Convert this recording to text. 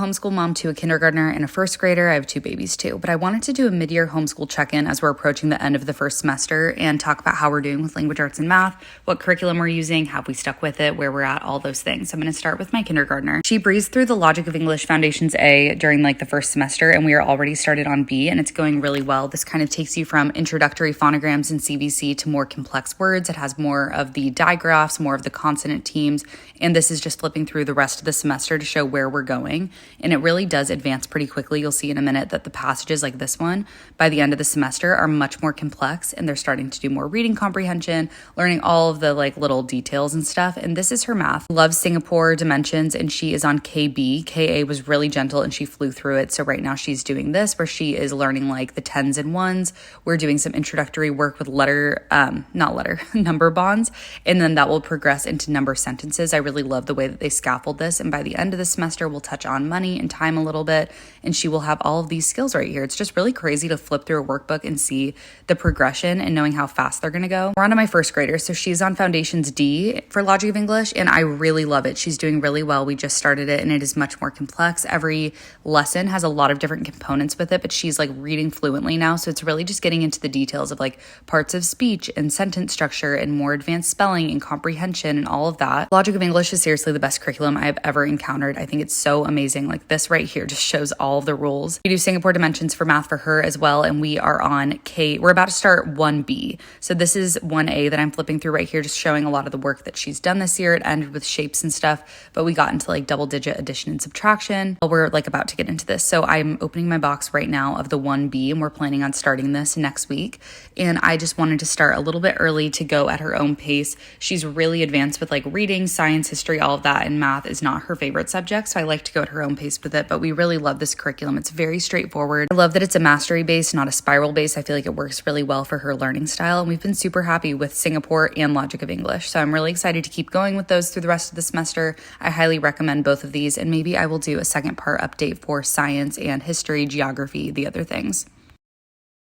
homeschool mom to a kindergartner and a first grader. I have 2 babies too, but I wanted to do a mid-year homeschool check-in as we're approaching the end of the first semester and talk about how we're doing with language arts and math, what curriculum we're using, have we stuck with it, where we're at, all those things. I'm going to start with my kindergartner. She breezed through the Logic of English Foundations A during the first semester, and we are already started on B, and it's going really well. This kind of takes you from introductory phonograms and CVC to more complex words. It has more of the digraphs, more of the consonant teams, and this is just flipping through the rest of the semester to show where we're going. And it really does advance pretty quickly. You'll see in a minute that the passages like this one, by the end of the semester, are much more complex, and they're starting to do more reading comprehension, learning all of the little details and stuff. And this is her math. Loves Singapore dimensions, and she is on KB. KA was really gentle and she flew through it. So right now she's doing this where she is learning the tens and ones. We're doing some introductory work with number bonds, and then that will progress into number sentences. I really love the way that they scaffold this, and by the end of the semester we'll touch on money and time a little bit, and she will have all of these skills right here. It's just really crazy to flip through a workbook and see the progression and knowing how fast they're going to go. We're on to my first grader. So she's on Foundations D for Logic of English, and I really love it. She's doing really well. We just started it and it is much more complex. Every lesson has a lot of different components with it, but she's reading fluently now. So it's really just getting into the details of parts of speech and sentence structure and more advanced spelling and comprehension and all of that. Logic of English is seriously the best curriculum I have ever encountered. I think it's so amazing. This right here just shows all of the rules. We do Singapore dimensions for math for her as well, and we are on K. We're about to start 1B. So this is 1A that I'm flipping through right here, just showing a lot of the work that she's done this year. It ended with shapes and stuff, but we got into double-digit addition and subtraction. We're about to get into this. So I'm opening my box right now of the 1B, and we're planning on starting this next week. And I just wanted to start a little bit early to go at her own pace. She's really advanced with reading, science, history, all of that, and math is not her favorite subject. So I like to go at her own pace with it, but we really love this curriculum. It's very straightforward. I love that it's a mastery base, not a spiral base. I feel like it works really well for her learning style, and we've been super happy with Singapore and Logic of English. So I'm really excited to keep going with those through the rest of the semester. I highly recommend both of these, and maybe I will do a second part update for science and history, geography, the other things.